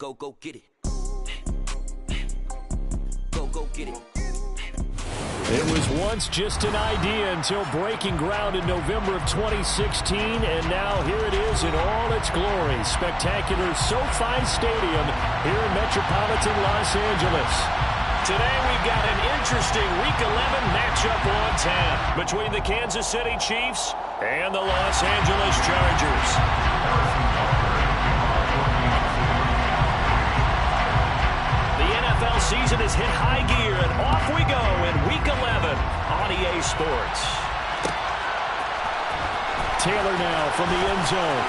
Go get it. Go get it. It was once just an idea until breaking ground in November of 2016, and now here it is in all its glory. Spectacular SoFi Stadium here in metropolitan Los Angeles. Today we've got an interesting Week 11 matchup on tap between the Kansas City Chiefs and the Los Angeles Chargers. NFL season has hit high gear, and off we go in Week 11 on EA Sports. Taylor now from the end zone.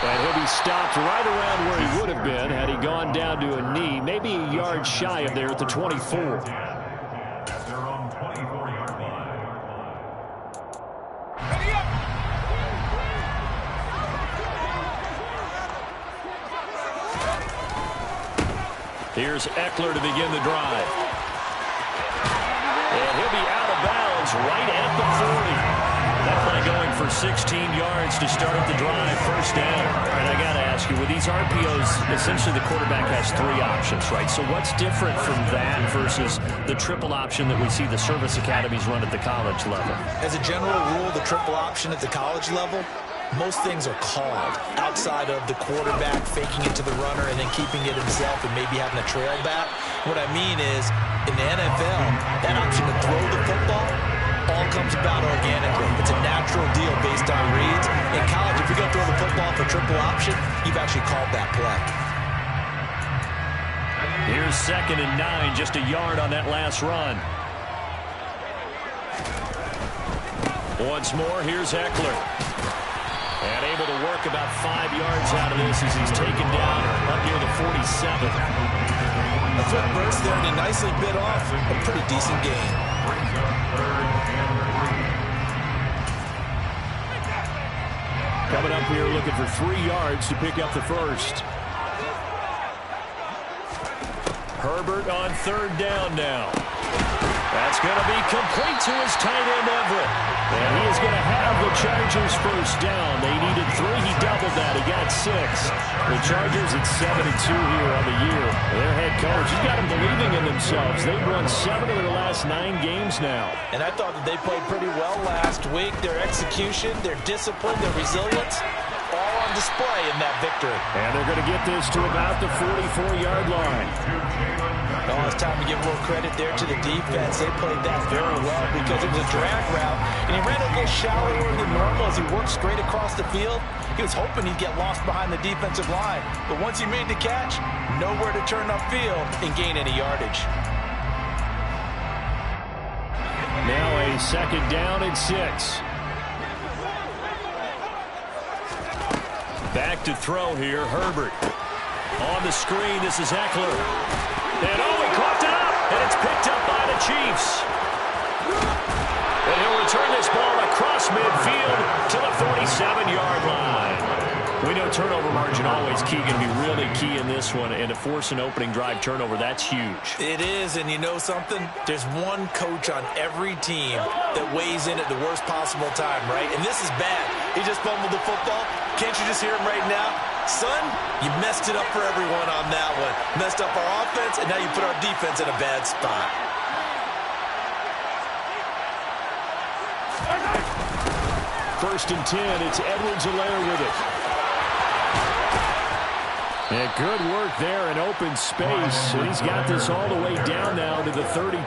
And he'll be stopped right around where he would have been had he gone down to a knee, maybe a yard shy of there at the 24. Here's Eckler to begin the drive. And he'll be out of bounds right at the 40. That play going for 16 yards to start the drive, first down. And I got to ask you, with these RPOs, essentially the quarterback has three options, right? So what's different from that versus the triple option that we see the service academies run at the college level? As a general rule, the triple option at the college level, most things are called outside of the quarterback faking it to the runner and then keeping it himself and maybe having a trail back. What I mean is, in the NFL, that option to throw the football all comes about organically. It's a natural deal based on reads. In college, if you're going to throw the football for triple option, you've actually called that play. Here's 2nd and 9, just a yard on that last run. Once more, here's Eckler. And able to work about 5 yards out of this as he's taken down up near the 47. A foot burst there, and he nicely bit off a pretty decent gain. Coming up here looking for 3 yards to pick up the first. Herbert on 3rd down now. That's going to be complete to his tight end, Everett. And he is going to have the Chargers first down. They needed 3. He doubled that. He got 6. The Chargers at 7-2 here on the year. Their head coach, he's got them believing in themselves. They've won 7 of their last 9 games now. And I thought that they played pretty well last week. Their execution, their discipline, their resilience, all on display in that victory. And they're going to get this to about the 44-yard line. Oh, it's time to give a little credit there to the defense. They played that very well because it was a drag route, and he ran a little shallower than normal as he worked straight across the field. He was hoping he'd get lost behind the defensive line, but once he made the catch, nowhere to turn upfield and gain any yardage. Now a 2nd down and 6. Back to throw here, Herbert. On the screen, this is Eckler. And he caught it up, and it's picked up by the Chiefs. And he'll return this ball across midfield to the 47-yard line. We know turnover margin always key, going to be really key in this one, and to force an opening drive turnover, that's huge. It is, and you know something? There's one coach on every team that weighs in at the worst possible time, right? And this is bad. He just fumbled the football. Can't you just hear him right now? Son, you messed it up for everyone on that one. Messed up our offense, and now you put our defense in a bad spot. First and 10, it's Edwards-Helaire with it. And good work there in open space. And he's got this all the way down now to the 32.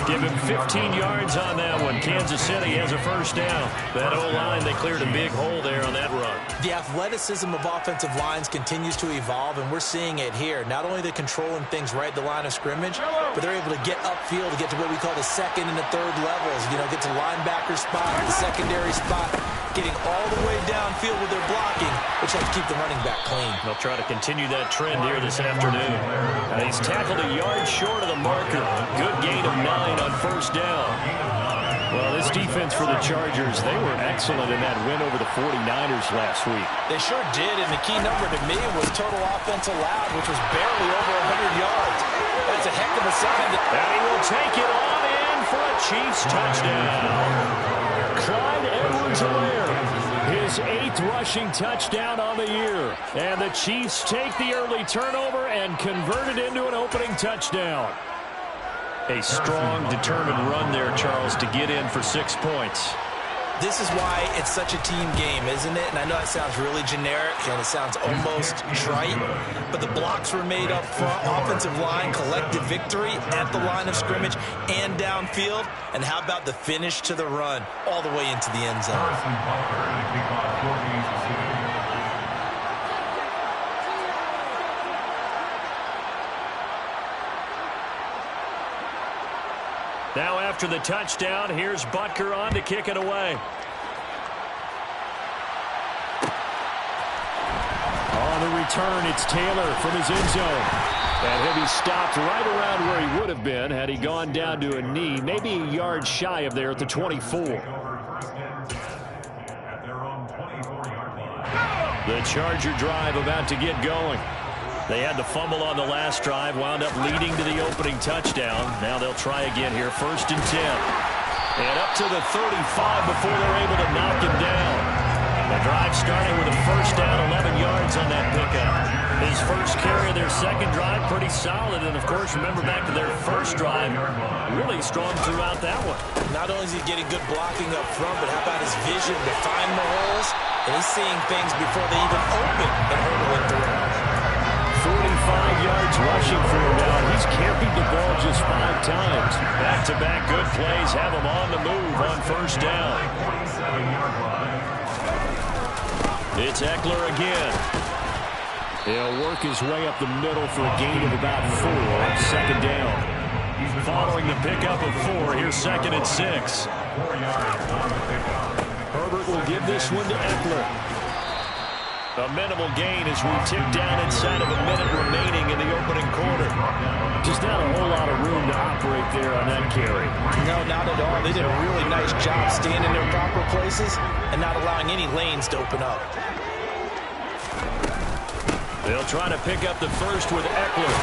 Give him 15 yards on that one. Kansas City has a first down. That O-line, they cleared a big hole there on that run. The athleticism of offensive lines continues to evolve, and we're seeing it here. Not only are they controlling things right at the line of scrimmage, but they're able to get upfield to get to what we call the 2nd and the 3rd levels. You know, get to linebacker spot, the secondary spot, getting all the way downfield with their blocking, which helps keep the running back clean. They'll try to continue that trend here this afternoon. And he's tackled a yard short of the marker. Good gain of 9 on first down. Well, this defense for the Chargers, they were excellent in that win over the 49ers last week. They sure did, and the key number to me was total offense allowed, which was barely over 100 yards. That's a heck of a sign. And he will take it on in for a Chiefs touchdown. Clyde Edwards-Helaire. his 8th rushing touchdown on the year. And the Chiefs take the early turnover and convert it into an opening touchdown. A strong, determined run there, Charles, to get in for 6 points. This is why it's such a team game, isn't it? And I know that sounds really generic and it sounds almost trite, but the blocks were made up front, offensive line, collective victory at the line of scrimmage and downfield. And how about the finish to the run all the way into the end zone? Now after the touchdown, here's Butker on to kick it away. On the return, it's Taylor from his end zone. And he'll be stopped right around where he would have been had he gone down to a knee, maybe a yard shy of there at the 24. The Charger drive about to get going. They had the fumble on the last drive, wound up leading to the opening touchdown. Now they'll try again here, 1st and 10. And up to the 35 before they're able to knock him down. The drive starting with a 1st down, 11 yards on that pickup. His first carry of their second drive, pretty solid. And, of course, remember back to their first drive, really strong throughout that one. Not only is he getting good blocking up front, but how about his vision to find the holes? And he's seeing things before they even open and hurdling through. 45 yards rushing for him now. He's carried the ball just 5 times. Back-to-back good plays have him on the move on 1st down. It's Eckler again. He'll work his way up the middle for a gain of about 4 on 2nd down. Following the pickup of 4, here's 2nd and 6. Herbert will give this one to Eckler. A minimal gain as we tick down inside of a minute remaining in the opening quarter. Just not a whole lot of room to operate there on that carry. No, not at all. They did a really nice job staying in their proper places and not allowing any lanes to open up. They'll try to pick up the first with Eckler.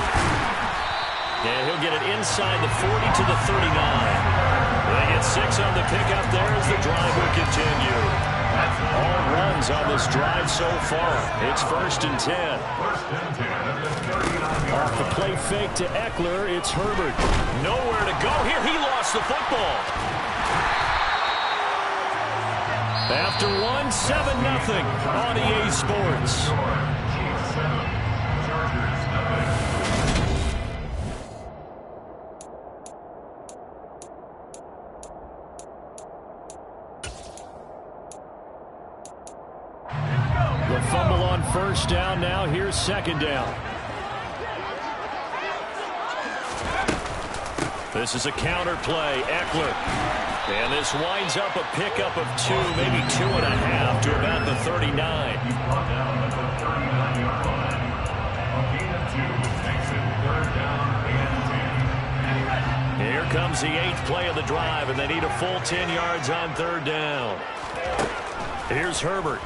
And he'll get it inside the 40 to the 39. They get 6 on the pickup there as the drive will continue. All runs on this drive so far. It's 1st and 10. Off the play fake to Eckler, it's Herbert. Nowhere to go here. He lost the football. After 1, 7-0 on EA Sports. The fumble on 1st down. Now here's 2nd down. This is a counter play. Eckler. And this winds up a pickup of 2, maybe 2.5 to about the 39. Here comes the 8th play of the drive, and they need a full 10 yards on 3rd down. Here's Herbert.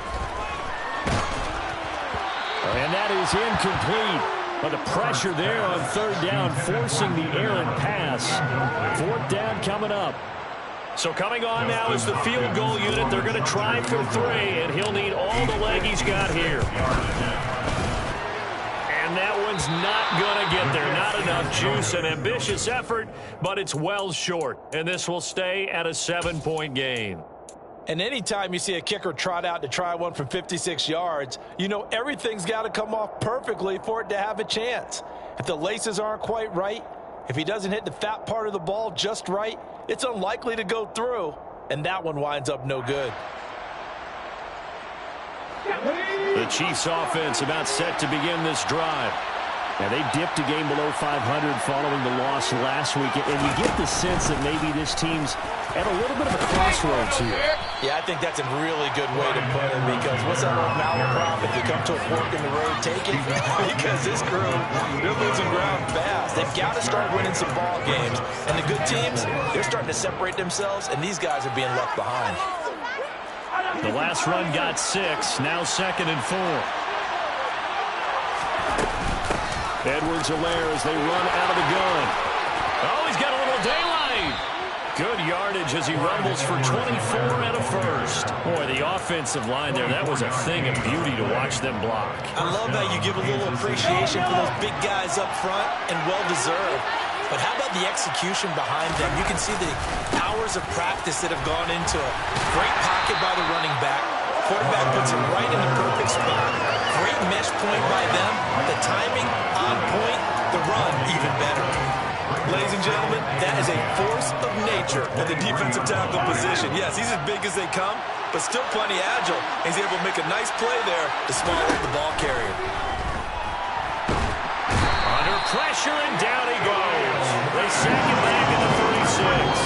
And that is incomplete. But the pressure there on 3rd down, forcing the errant pass. 4th down coming up. So coming on now is the field goal unit. They're going to try for 3, and he'll need all the leg he's got here. And that one's not going to get there. Not enough juice. An ambitious effort, but it's well short. And this will stay at a 7-point game. And anytime you see a kicker trot out to try one from 56 yards, you know everything's got to come off perfectly for it to have a chance. If the laces aren't quite right, if he doesn't hit the fat part of the ball just right, it's unlikely to go through, and that one winds up no good. The Chiefs offense about set to begin this drive. Now, they dipped a game below 500 following the loss last week, and you get the sense that maybe this team's at a little bit of a crossroads here. Yeah, I think that's a really good way to put it, because what's that old malaprop? If you come to a fork in the road, take it. Because this crew, they're losing ground fast. They've got to start winning some ball games. And the good teams, they're starting to separate themselves, and these guys are being left behind. The last run got 6, now 2nd and 4. Edwards-Helaire as they run out of the gun. Oh, he's got a little daylight. Good yardage as he rumbles for 24 and a first. Boy, the offensive line there, that was a thing of beauty to watch them block. I love how you give a little appreciation for those big guys up front, and well-deserved. But how about the execution behind them? You can see the hours of practice that have gone into a great pocket by the running back. Quarterback puts it right in the perfect spot. Great mesh point by them. The timing on point. The run even better. Ladies and gentlemen, that is a force of nature at the defensive tackle position. Yes, he's as big as they come, but still plenty agile. He's able to make a nice play there to small up the ball carrier. Under pressure, and down he goes. They sack him back in the 36.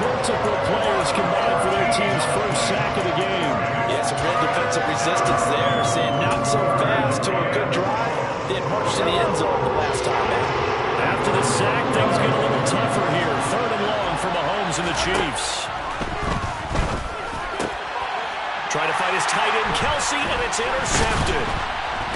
Multiple players combined for their team's first sack of the game. Yeah, some real defensive resistance there, saying not so fast to a good drive, then march to the end zone the last time out. After the sack, things get a little tougher here. 3rd and long for Mahomes and the Chiefs. Trying to find his tight end, Kelsey, and it's intercepted.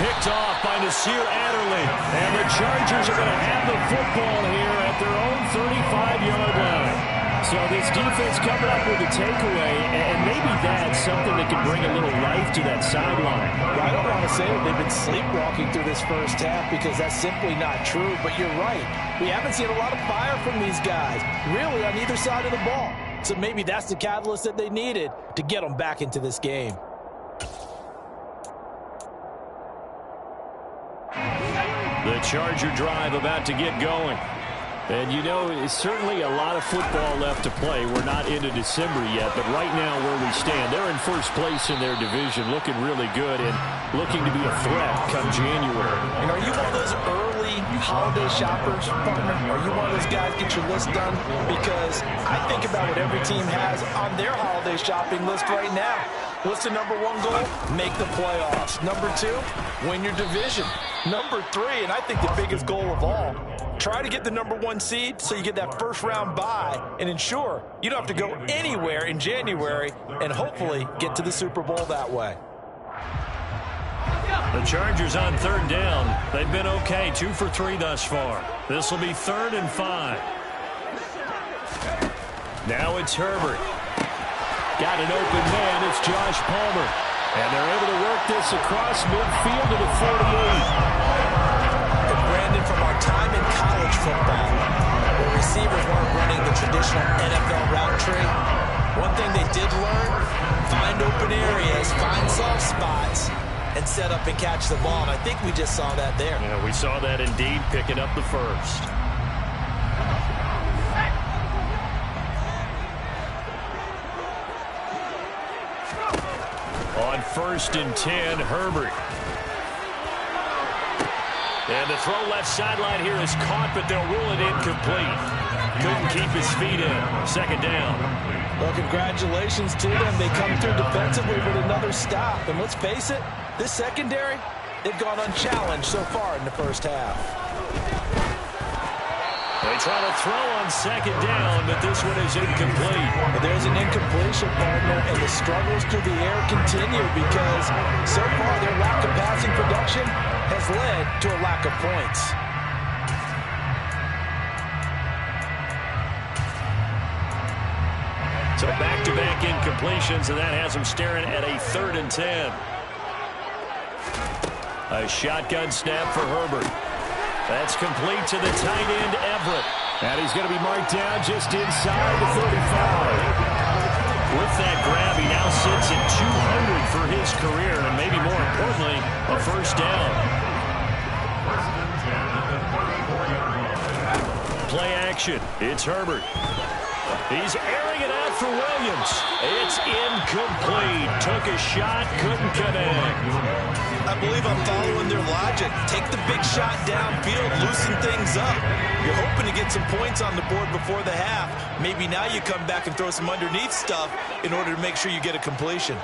Picked off by Nasir Adderley. And the Chargers are going to have the football here at their own 35-yard line. So this defense coming up with a takeaway, and maybe that's something that can bring a little life to that sideline. Well, I don't want to say that they've been sleepwalking through this first half because that's simply not true, but you're right. We haven't seen a lot of fire from these guys, really on either side of the ball. So maybe that's the catalyst that they needed to get them back into this game. The Charger drive about to get going. And you know, it's certainly a lot of football left to play. We're not into December yet, but right now where we stand, they're in first place in their division, looking really good and looking to be a threat come January. And are you one of those early holiday shoppers, partner? Are you one of those guys get your list done? Because I think about what every team has on their holiday shopping list right now. What's the number one goal? Make the playoffs. Number 2, win your division. Number 3, and I think the biggest goal of all, try to get the number 1 seed so you get that first round bye and ensure you don't have to go anywhere in January and hopefully get to the Super Bowl that way. The Chargers on 3rd down. They've been okay, 2 for 3 thus far. This will be 3rd and 5. Now it's Herbert. Got an open man. It's Josh Palmer. And they're able to work this across midfield to the 48. Brandon, from our time in college football, where receivers weren't running the traditional NFL route tree, one thing they did learn, find open areas, find soft spots, and set up and catch the ball. And I think we just saw that there. Yeah, we saw that indeed, picking up the first. On 1st and 10, Herbert. And the throw left sideline here is caught, but they'll rule it incomplete. Couldn't keep his feet in. 2nd down. Well, congratulations to them. They come through defensively with another stop. And let's face it, this secondary, they've gone unchallenged so far in the first half. They try to throw on 2nd down, but this one is incomplete. But there's an incompletion, partner, and the struggles through the air continue because so far their lack of passing production has led to a lack of points. So back-to-back incompletions, and that has them staring at a 3rd and 10. A shotgun snap for Herbert. That's complete to the tight end, Everett. And he's going to be marked down just inside the 35. With that grab, he now sits at 200 for his career, and maybe more importantly, a first down. Play action. It's Herbert. He's airing it out for Williams. It's incomplete. Took a shot, couldn't connect. I believe I'm following their logic. Take the big shot downfield, loosen things up. You're hoping to get some points on the board before the half. Maybe now you come back and throw some underneath stuff in order to make sure you get a completion.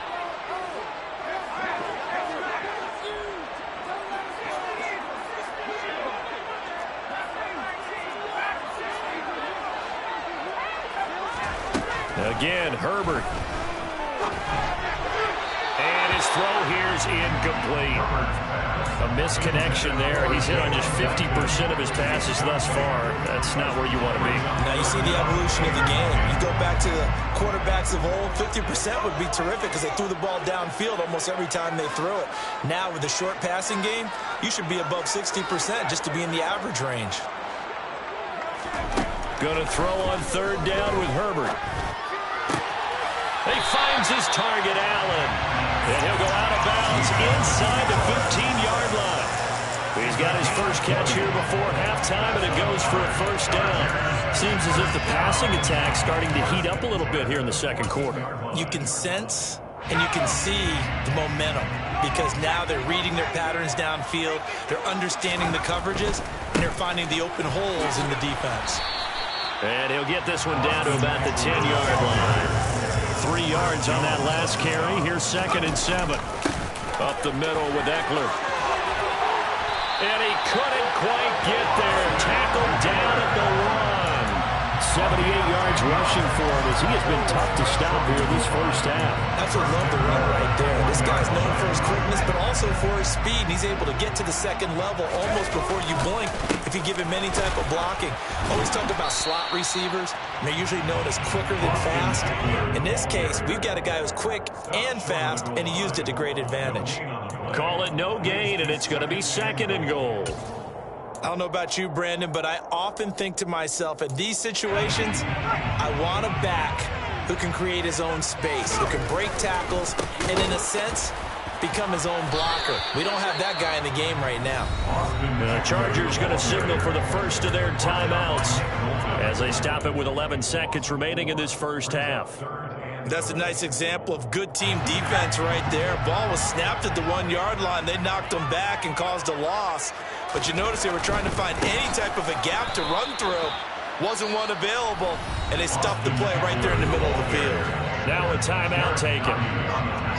Again, Herbert. And his throw here's incomplete. A misconnection there. He's hit on just 50% of his passes thus far. That's not where you want to be. Now you see the evolution of the game. You go back to the quarterbacks of old, 50% would be terrific because they threw the ball downfield almost every time they threw it. Now with the short passing game, you should be above 60% just to be in the average range. Going to throw on third down with Herbert. He finds his target, Allen. And he'll go out of bounds inside the 15-yard line. He's got his first catch here before halftime, and it goes for a first down. Seems as if the passing attack's starting to heat up a little bit here in the second quarter. You can sense and you can see the momentum because now they're reading their patterns downfield, they're understanding the coverages, and they're finding the open holes in the defense. And he'll get this one down to about the 10-yard line. 3 yards on that last carry. Here's 2nd and 7. Up the middle with Eckler. And he couldn't quite get there. Tackled down at the 1. 78 yards rushing for him as he has been tough to stop here this first half. That's what love the run right there. This guy's known for his quickness, but also for his speed. And he's able to get to the second level almost before you blink if you give him any type of blocking. Always talk about slot receivers. And they're usually known as quicker than fast. In this case, we've got a guy who's quick and fast, and he used it to great advantage. Call it no gain, and it's going to be 2nd and goal. I don't know about you, Brandon, but I often think to myself, in these situations, I want a back who can create his own space, who can break tackles, and in a sense, become his own blocker. We don't have that guy in the game right now. The Chargers going to signal for the first of their timeouts as they stop it with 11 seconds remaining in this first half. That's a nice example of good team defense right there. Ball was snapped at the 1-yard line. They knocked him back and caused a loss. But you notice they were trying to find any type of a gap to run through. Wasn't one available, and they stopped the play right there in the middle of the field. Now a timeout taken.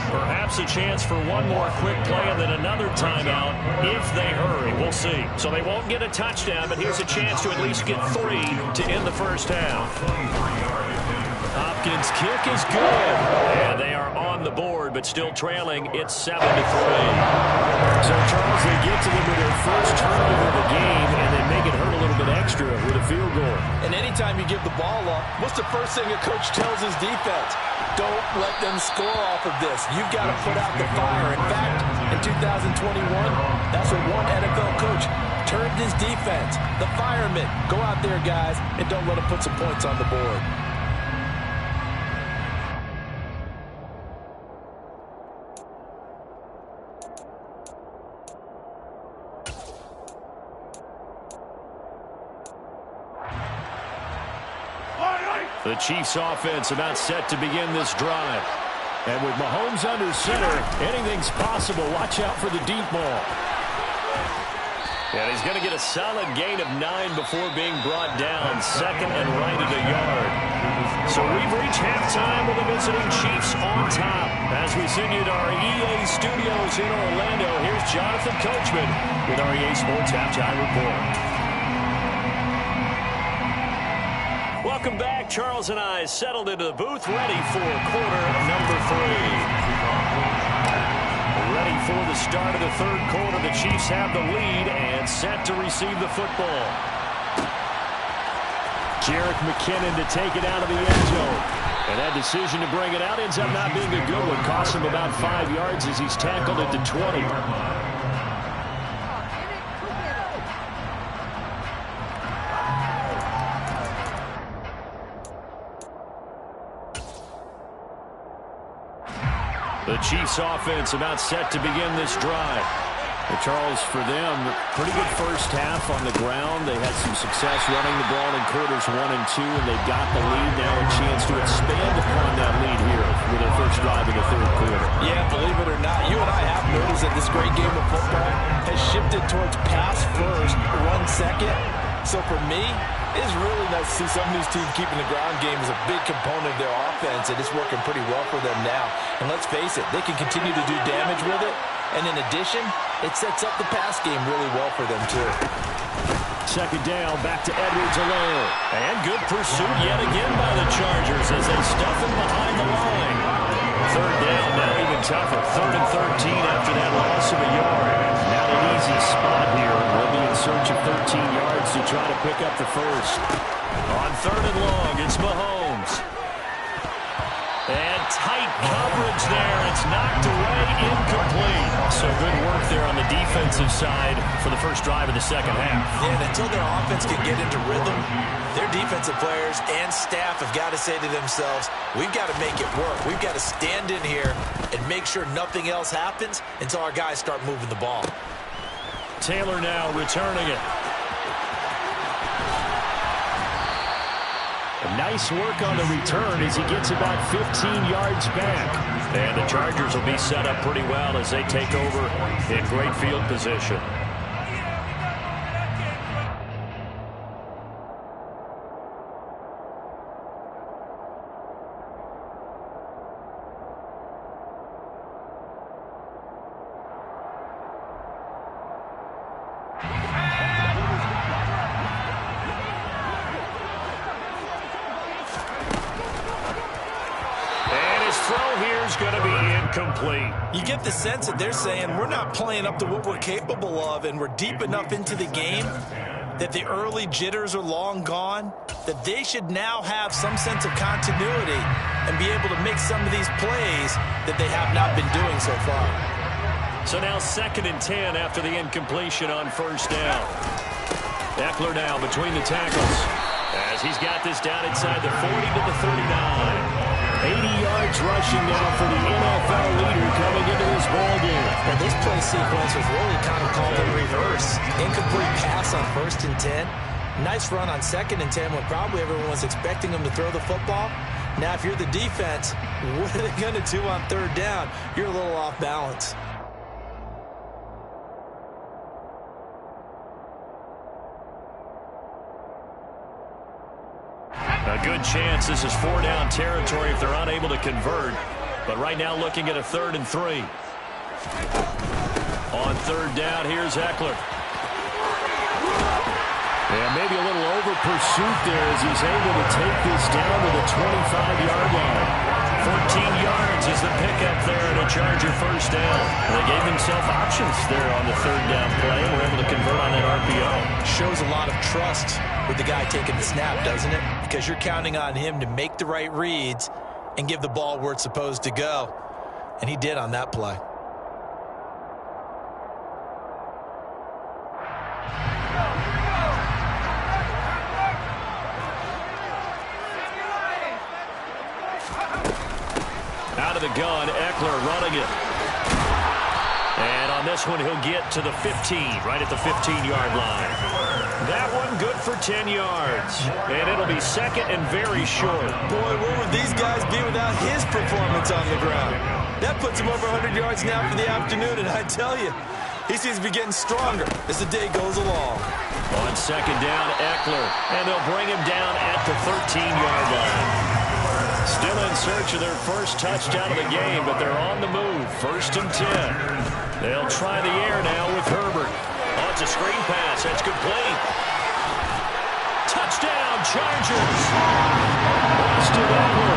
Perhaps a chance for one more quick play and then another timeout if they hurry. We'll see. So they won't get a touchdown, but here's a chance to at least get 3 to end the first half. Hopkins' kick is good. And they are on the board, but still trailing. It's 7-3. So, Charles, they get to them with their first turnover of the game, and they make it hurt a little bit extra with a field goal. And anytime you give the ball up, what's the first thing a coach tells his defense? Don't let them score off of this. You've got to put out the fire. In fact, in 2021, that's what one NFL coach turned his defense. The firemen. Go out there, guys, and don't let them put some points on the board. The Chiefs offense about set to begin this drive. And with Mahomes under center, anything's possible. Watch out for the deep ball. And he's going to get a solid gain of 9 before being brought down. 2nd and right at a yard. So we've reached halftime with the visiting Chiefs on top. As we send you to our EA studios in Orlando, here's Jonathan Coachman with our EA Sports Halftime Report. Welcome back. Charles and I settled into the booth, ready for quarter number 3. Ready for the start of the third quarter. The Chiefs have the lead and set to receive the football. Jerick McKinnon to take it out of the end zone. And that decision to bring it out ends up not being a good one. Costs him about 5 yards as he's tackled at the 20. The Chiefs offense about set to begin this drive. And Charles, for them, pretty good first half on the ground. They had some success running the ball in quarters 1 and 2, and they've got the lead now, a chance to expand upon that lead here with their first drive in the third quarter. Yeah, believe it or not, you and I have noticed that this great game of football has shifted towards pass first, run second. So for me, it's really nice to see some of these teams keeping the ground game as a big component of their offense, and it's working pretty well for them now. And let's face it, they can continue to do damage with it. And in addition, it sets up the pass game really well for them, too. 2nd down, back to Edwards-Helaire. And good pursuit yet again by the Chargers as they stuff him behind the line. 3rd down, now even getting tougher. 3rd and 13 after that loss of a yard. Not an easy spot here. We'll be in search of 13 yards to try to pick up the first. On 3rd and long, it's Mahomes. And tight coverage there. It's knocked away, incomplete. So good work there on the defensive side for the first drive of the second half. Yeah, and until their offense can get into rhythm, their defensive players and staff have got to say to themselves, we've got to make it work. We've got to stand in here and make sure nothing else happens until our guys start moving the ball. Taylor now returning it. Nice work on the return as he gets about 15 yards back. And the Chargers will be set up pretty well as they take over in great field position. Complete. You get the sense that they're saying we're not playing up to what we're capable of, and we're deep enough into the game that the early jitters are long gone, that they should now have some sense of continuity and be able to make some of these plays that they have not been doing so far. So now 2nd and 10 after the incompletion on 1st down. Eckler now between the tackles as he's got this down inside the 40 to the 39. 80 yards rushing now for the NFL leader coming into this ball game. Well, this play sequence was really kind of called in reverse. Incomplete pass on 1st and 10. Nice run on 2nd and 10 when probably everyone was expecting them to throw the football. Now, if you're the defense, what are they going to do on 3rd down? You're a little off balance. A good chance this is 4-down territory if they're unable to convert. But right now looking at a 3rd and 3. On 3rd down, here's Eckler. Yeah, maybe a little over pursuit there as he's able to take this down to the 25-yard line. 14 yards is the pickup there at a Charger 1st down. They gave themselves options there on the 3rd down play. We're able to convert on that RPO. Shows a lot of trust with the guy taking the snap, doesn't it? Because you're counting on him to make the right reads and give the ball where it's supposed to go. And he did on that play. Out of the gun, Eckler running it. And on this one, he'll get to the 15, right at the 15-yard line. That one good for 10 yards. And it'll be 2nd and very short. Boy, where would these guys be without his performance on the ground? That puts him over 100 yards now for the afternoon, and I tell you, he seems to be getting stronger as the day goes along. On 2nd down, Eckler, and they'll bring him down at the 13-yard line. Still in search of their first touchdown of the game, but they're on the move. 1st and 10. They'll try the air now with Herbert. Oh, it's a screen pass. That's complete. Touchdown, Chargers. Austin Eckler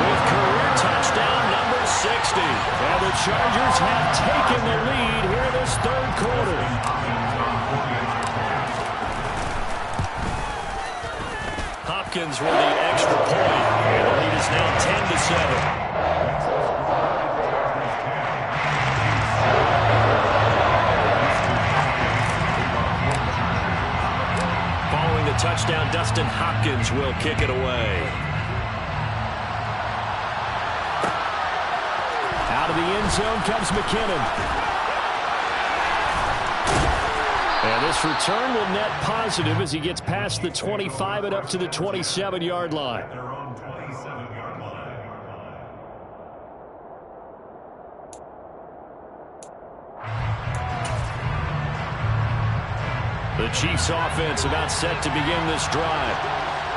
with career touchdown number 60. And the Chargers have taken the lead here in this 3rd quarter. Hopkins with the extra point. And the lead is now 10-7. Following the touchdown, Dustin Hopkins will kick it away. Out of the end zone comes McKinnon. And this return will net positive as he gets past the 25 and up to the 27-yard line. The Chiefs offense about set to begin this drive.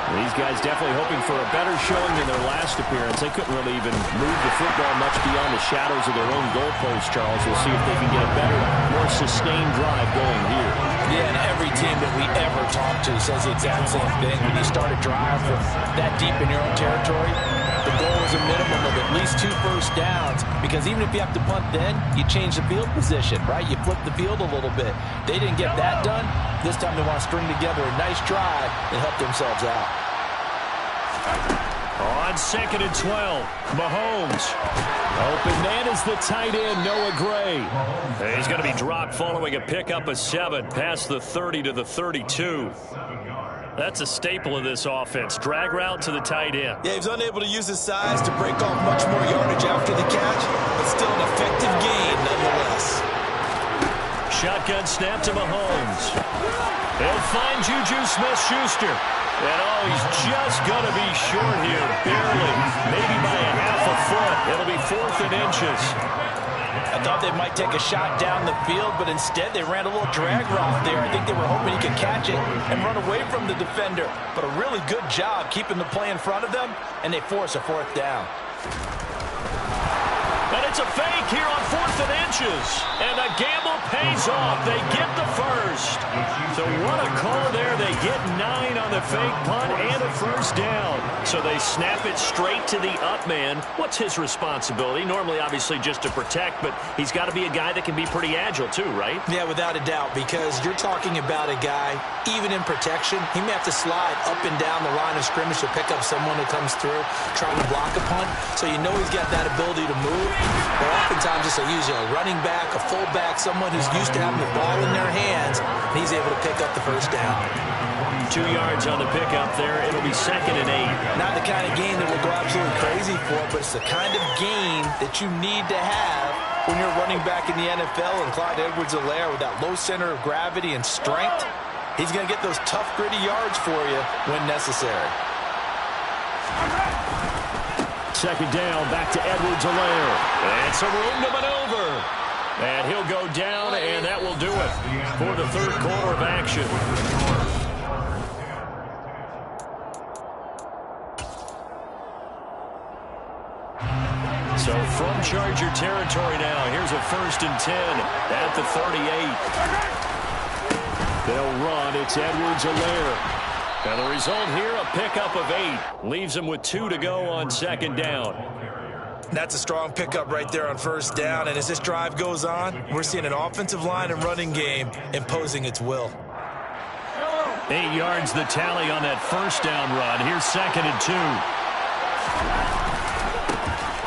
These guys definitely hoping for a better showing than their last appearance. They couldn't really even move the football much beyond the shadows of their own goalpost, Charles. We'll see if they can get a better, more sustained drive going here. Yeah, and every team that we ever talk to says the exact same thing. When you start a drive from that deep in your own territory, the goal is a minimum of at least 2 first downs, because even if you have to punt then, you change the field position, right? You flip the field a little bit. They didn't get that done. This time they want to string together a nice drive and help themselves out. On 2nd and 12, Mahomes. Open man is the tight end, Noah Gray. He's going to be dropped following a pickup of 7 past the 30 to the 32. That's a staple of this offense. Drag route to the tight end. Yeah, he was unable to use his size to break off much more yardage after the catch, but still an effective gain nonetheless. Shotgun snap to Mahomes. He'll find Juju Smith-Schuster. And, he's just going to be short here, barely, maybe by a half a foot. It'll be 4th and inches. I thought they might take a shot down the field, but instead they ran a little drag route there. I think they were hoping he could catch it and run away from the defender. But a really good job keeping the play in front of them, and they force a 4th down. And it's a fake here on 4th and inches. And the gamble pays off. They get the first. So what a call there. They get 9 on the fake punt and a first down. So they snap it straight to the up man. What's his responsibility? Normally, obviously, just to protect, but he's got to be a guy that can be pretty agile too, right? Yeah, without a doubt, because you're talking about a guy, even in protection, he may have to slide up and down the line of scrimmage to pick up someone who comes through trying to block a punt. So you know he's got that ability to move. But oftentimes it's usually a running back, a fullback, someone who's used to having the ball in their hands, and he's able to pick up the first down. 2 yards on the pickup there. It'll be 2nd and 8. Not the kind of gain that will go absolutely crazy for, but it's the kind of gain that you need to have when you're running back in the NFL. And Clyde Edwards-Helaire, with that low center of gravity and strength, he's going to get those tough, gritty yards for you when necessary. 2nd down, back to Edwards-Helaire. And some room to maneuver. And he'll go down, and that will do it for the 3rd quarter of action. So from Charger territory now, here's a 1st and 10 at the 38. They'll run. It's Edwards-Helaire. And the result here, a pickup of 8. Leaves them with 2 to go on 2nd down. That's a strong pickup right there on 1st down. And as this drive goes on, we're seeing an offensive line and running game imposing its will. 8 yards the tally on that 1st down run. Here's 2nd and 2.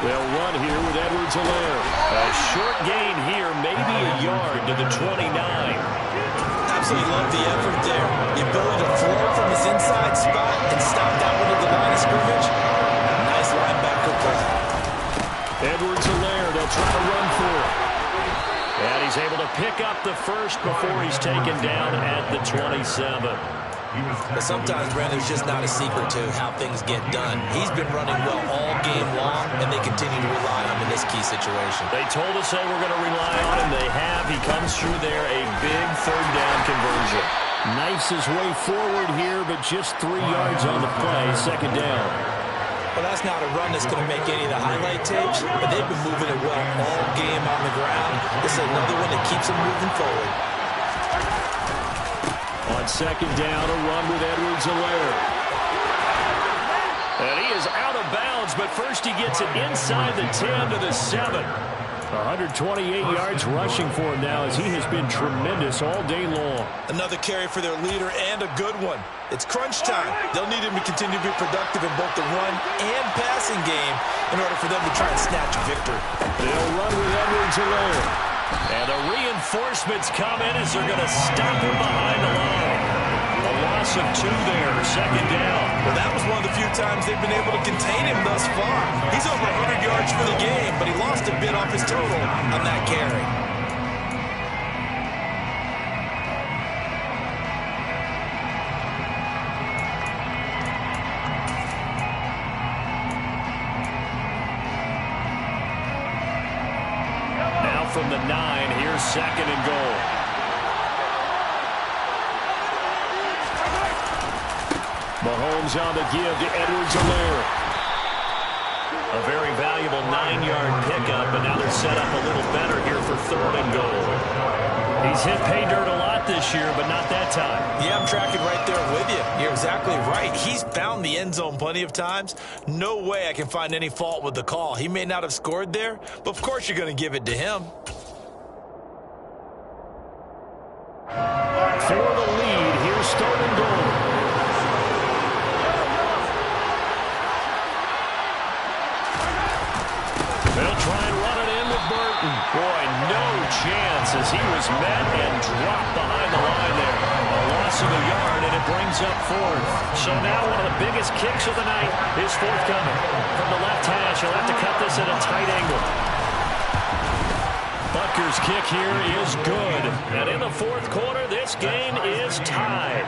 They'll run here with Edwards-Helaire. A short gain here, maybe a yard to the 29. Absolutely love the effort there. The ability to flow from his inside spot and stop that one at the line of scrimmage. Nice linebacker play. Edwards-Helaire, they'll try to run for it. And he's able to pick up the first before he's taken down at the 27. But sometimes, Brandon, there's just not a secret to how things get done. He's been running well all game long, and they continue to rely on him in this key situation. They told us they were going to rely on him. They have. He comes through there, a big 3rd down conversion. Knifes his way forward here, but just 3 yards on the play. 2nd down. Well, that's not a run that's going to make any of the highlight tapes, but they've been moving it well all game on the ground. This is another one that keeps them moving forward. On 2nd down, a run with Edwards-Helaire. And he is out of bounds, but first he gets it inside the 10 to the 7. 128 yards rushing for him now, as he has been tremendous all day long. Another carry for their leader, and a good one. It's crunch time. They'll need him to continue to be productive in both the run and passing game in order for them to try and snatch a victory. They'll run with Edwards-Helaire. And the reinforcements come in as they're going to stop him behind the line. A loss of 2 there, 2nd down. Well, that was one of the few times they've been able to contain him thus far. He's over 100 yards for the game, but he lost a bit off his total on that carry. Now from the 9, here's 2nd and goal. Mahomes on the give to Edwards-Helaire. A very valuable 9-yard pickup, and now they're set up a little better here for 3rd and goal. He's hit pay dirt a lot this year, but not that time. Yeah, I'm tracking right there with you. You're exactly right. He's found the end zone plenty of times. No way I can find any fault with the call. He may not have scored there, but of course you're going to give it to him. For the lead, here's third and goal. They'll try and run it in with Burton. Boy, no chance as he was met and dropped behind the line there. A loss of a yard, and it brings up fourth. So now one of the biggest kicks of the night is forthcoming. From the left hash, he'll have to cut this at a tight angle. Butker's kick here is good. And in the fourth quarter, this game is tied.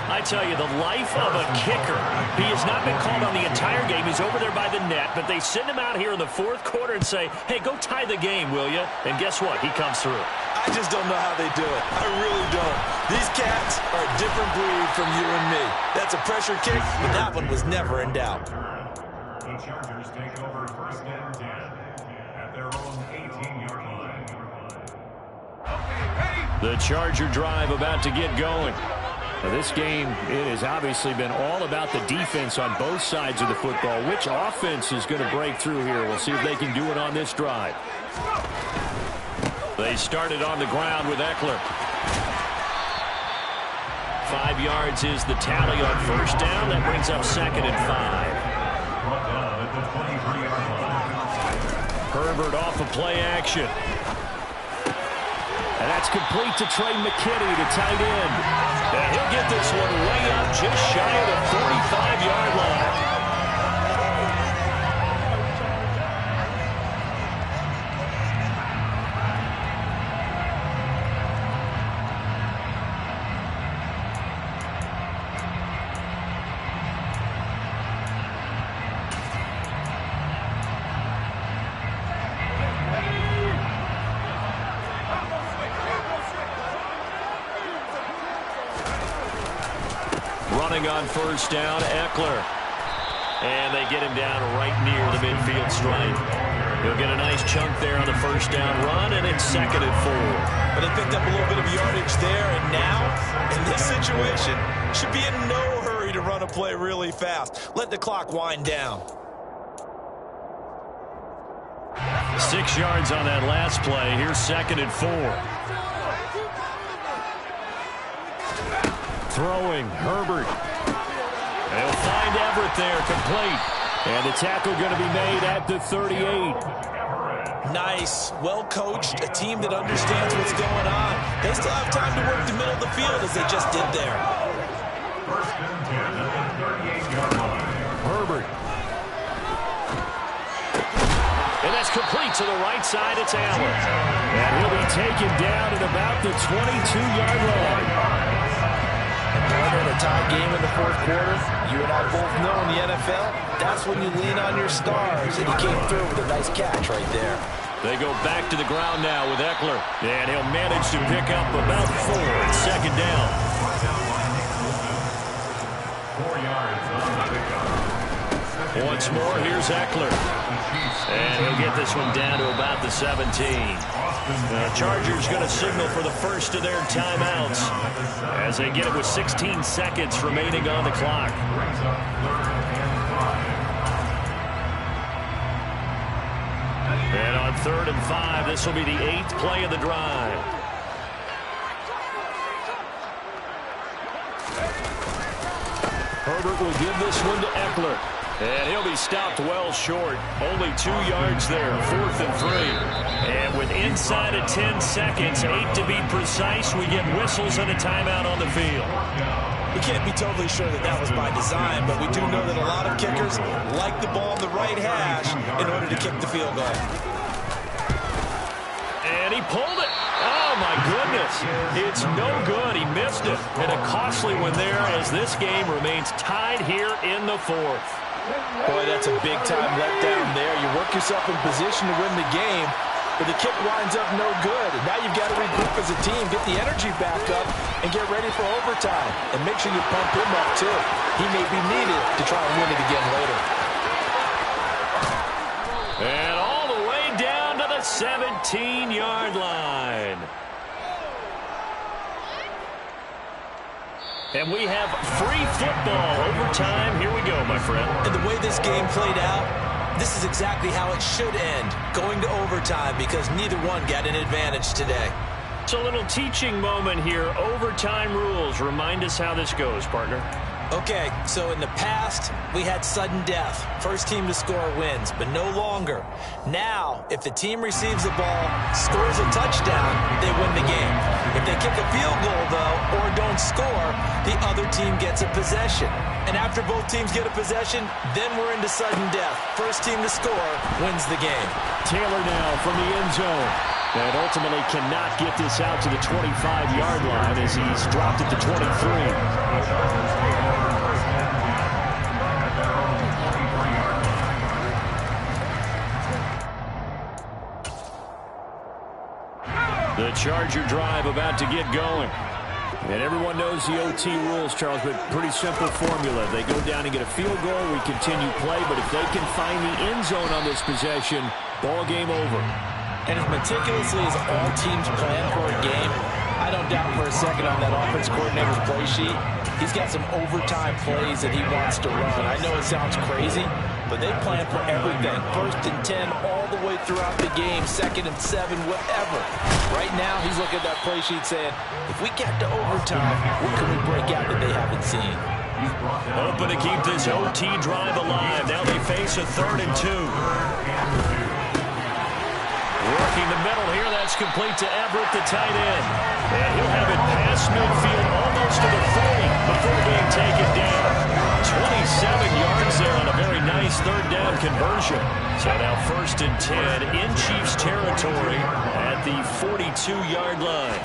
I tell you, the life of a kicker. He has not been called on the entire game. He's over there by the net, but they send him out here in the fourth quarter and say, hey, go tie the game, will you? And guess what? He comes through. I just don't know how they do it. I really don't. These cats are a different breed from you and me. That's a pressure kick, but that one was never in doubt. The Chargers take over first and 10 at their own 18-yard line. The Charger drive about to get going. Now this game, it has obviously been all about the defense on both sides of the football. Which offense is going to break through here? We'll see if they can do it on this drive. They started on the ground with Eckler. 5 yards is the tally on first down. That brings up second and 5. Herbert off of play action. And that's complete to Trey McKinney, the tight end. And he'll get this one way up just shy of the 45-yard line. On first down, Eckler. And they get him down right near the midfield stripe. He'll get a nice chunk there on the first down run, and it's second and 4. But they picked up a little bit of yardage there, and now, in this situation, should be in no hurry to run a play really fast. Let the clock wind down. 6 yards on that last play. Here's second and 4. Throwing, Herbert. They'll find Everett there, complete. And the tackle going to be made at the 38. Nice, well-coached, a team that understands what's going on. They still have time to work the middle of the field as they just did there. First and 10 at the 38-yard line. Herbert. And that's complete to the right side. It's Allen. And he'll be taken down at about the 22-yard line. In a tie game in the fourth quarter, you and I both know in the NFL, that's when you lean on your stars, and he came through with a nice catch right there. They go back to the ground now with Eckler, and he'll manage to pick up about 4 at second down. 4 yards on the pickup. Once more, here's Eckler. And he'll get this one down to about the 17. The Chargers going to signal for the first of their timeouts as they get it with 16 seconds remaining on the clock. And on 3rd and 5, this will be the 8th play of the drive. Herbert will give this one to Eckler. And he'll be stopped well short. Only 2 yards there, 4th and 3. And with inside of 10 seconds, 8 to be precise, we get whistles and a timeout on the field. We can't be totally sure that that was by design, but we do know that a lot of kickers like the ball on the right hash in order to kick the field goal. And he pulled it. Oh, my goodness. It's no good. He missed it. And a costly one there as this game remains tied here in the 4th. Boy, that's a big-time letdown there. You work yourself in position to win the game, but the kick winds up no good. And now you've got to regroup as a team, get the energy back up, and get ready for overtime. And make sure you pump him up, too. He may be needed to try and win it again later. And all the way down to the 17-yard line. And we have free football overtime. Here we go, my friend. And the way this game played out, this is exactly how it should end, going to overtime, because neither one got an advantage today. It's a little teaching moment here. Overtime rules. Remind us how this goes, partner. Okay, so in the past, we had sudden death. First team to score wins, but no longer. Now, if the team receives the ball, scores a touchdown, they win the game. If they kick a field goal, though, or don't score, the other team gets a possession. And after both teams get a possession, then we're into sudden death. First team to score wins the game. Taylor now from the end zone. And ultimately cannot get this out to the 25-yard line as he's dropped it to 23. The Charger drive about to get going. And everyone knows the OT rules, Charles, but pretty simple formula. They go down and get a field goal, we continue play, but if they can find the end zone on this possession, ball game over. And as meticulously as all teams plan for a game, I don't doubt for a second on that offense coordinator's play sheet, he's got some overtime plays that he wants to run. I know it sounds crazy, but they plan for everything. 1st and 10 all the way throughout the game, 2nd and 7, whatever. Right now, he's looking at that play sheet saying, if we get to overtime, what can we break out that they haven't seen? Hoping to keep this OT drive alive. Now they face a 3rd and 2. Working the middle here, that's complete to Everett, the tight end. And he'll have it past midfield almost to the 40 before being taken down. 27 yards there on a very nice 3rd down conversion. So now 1st and 10 in Chiefs territory at the 42-yard line.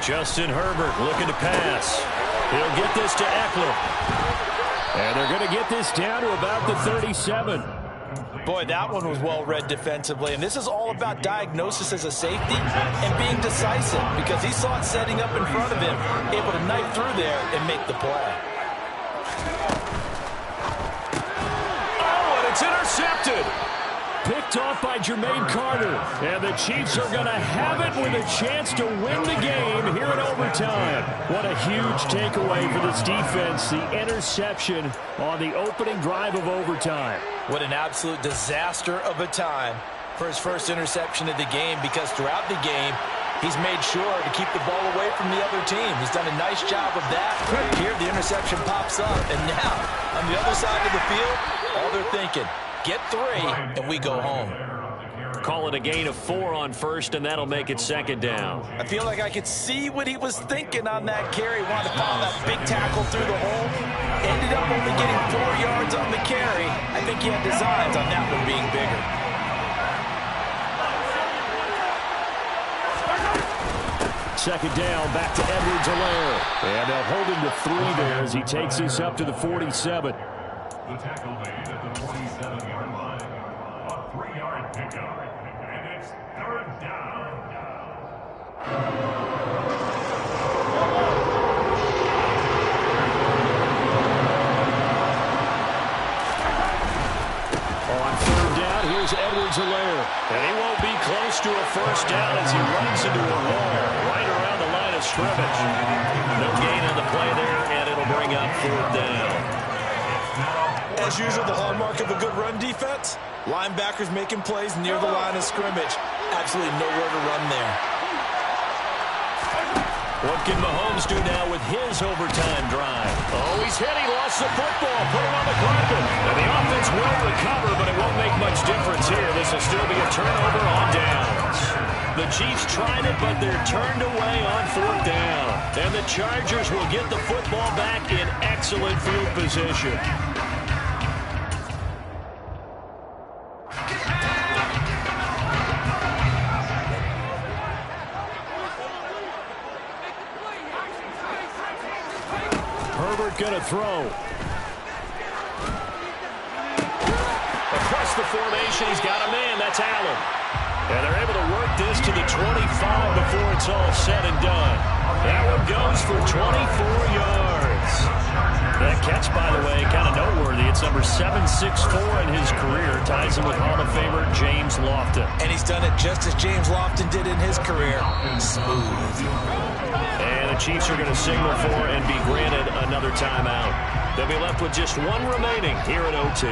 Justin Herbert looking to pass. He'll get this to Eckler. And they're going to get this down to about the 37. Boy, that one was well read defensively, and this is all about diagnosis as a safety and being decisive because he saw it setting up in front of him, able to knife through there and make the play. Oh, and it's intercepted. Picked off by Jermaine Carter. And the Chiefs are going to have it with a chance to win the game here in overtime. What a huge takeaway for this defense. The interception on the opening drive of overtime. What an absolute disaster of a time for his first interception of the game, because throughout the game, he's made sure to keep the ball away from the other team. He's done a nice job of that. Here, the interception pops up, and now, on the other side of the field, all they're thinking, get 3, and we go home. Call it a gain of 4 on 1st, and that'll make it 2nd down. I feel like I could see what he was thinking on that carry. Wanted to pile that big tackle through the hole. Ended up only getting 4 yards on the carry. I think he had designs on that one being bigger. Second down, back to Edwards-Helaire. And they'll hold him to 3 there as he takes this up to the 47. The tackle made at the 47-yard line. A 3-yard pickup. And it's 3rd down. On 3rd down, here's Edwards-Helaire. And he won't be close to a 1st down as he runs into a wall right around the line of scrimmage. No gain on the play there, and it'll bring up 4th down. As usual, the hallmark of a good run defense, linebackers making plays near the line of scrimmage. Absolutely nowhere to run there. What can Mahomes do now with his overtime drive? Oh, he's hit. He lost the football. Put it on the carpet. And the offense will recover, but it won't make much difference here. This will still be a turnover on downs. The Chiefs tried it, but they're turned away on 4th down. And the Chargers will get the football back in excellent field position. Herbert going to throw. Across the formation, he's got a man. That's Allen. And they're able to work this to the 25 before it's all said and done. That one goes for 24 yards. That catch, by the way, kind of noteworthy. It's number 764 in his career. Ties him with Hall of Famer James Lofton. And he's done it just as James Lofton did in his career. Smooth. And the Chiefs are going to signal for and be granted another timeout. They'll be left with just one remaining here at OT.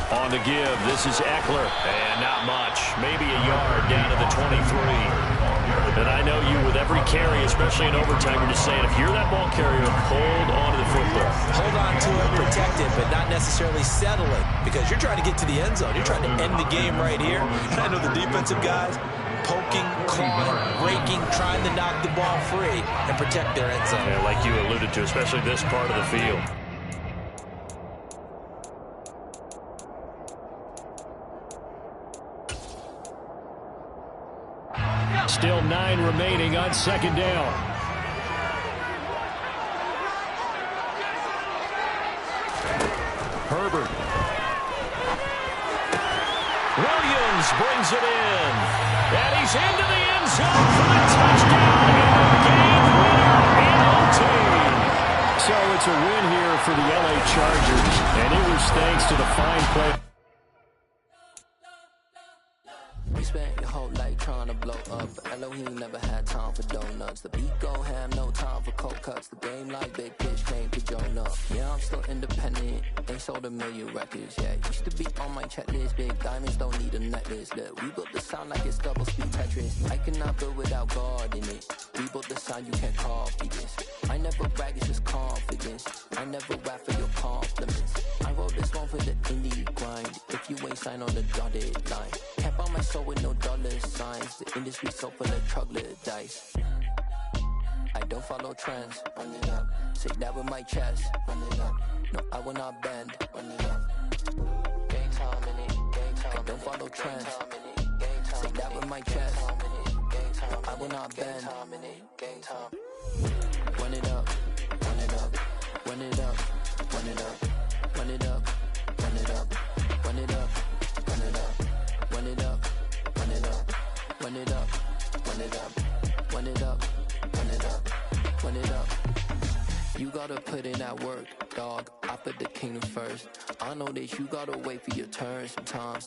On the give, this is Eckler, and not much. Maybe a yard down to the 23. And I know you, with every carry, especially in overtime, you're just saying, if you're that ball carrier, hold on to the football. Hold on to it, protect it, but not necessarily settle it, because you're trying to get to the end zone. You're trying to end the game right here. And I know the defensive guys poking, clawing, breaking, trying to knock the ball free and protect their end zone. Yeah, like you alluded to, especially this part of the field. Still 9 remaining on second down. Herbert. Williams brings it in. And he's into the end zone for the touchdown. Game winner in OT. So it's a win here for the LA Chargers, and it was thanks to the fine play. We spent your whole life trying to blow up, but Elohim never had time for donuts. The beat go ham, no time for cold cuts. The game like Big Pitch came to join up. Yeah, I'm still independent, ain't sold a million records. Yeah, used to be on my checklist. Big diamonds don't need a necklace. Look, we built the sound like it's double speed Tetris. I cannot build without God in it. We built the sound, you can't copy this. I never brag, it's just confidence. I never rap for your compliments. I wrote this one for the indie grind. If you ain't signed on the dotted line, can't buy my soul with no dollar signs. The industry so full of troglodytes. I don't follow trends. Run it up. Say that with my chest. Run it up. No, I will not bend. Run it up. Game time in it. Game time. I don't follow trends. Say that with my chest. No, I will not bend. Game time. Run it up. Run it up. Run it up. Run it up. Run it up. Run it up. Run it up. Run it up. Run it up. Run it up. Run it up. Run it up. Run it up. Run it up. Run it up. You gotta put in that work, dog. I put the kingdom first. I know that you gotta wait for your turn sometimes.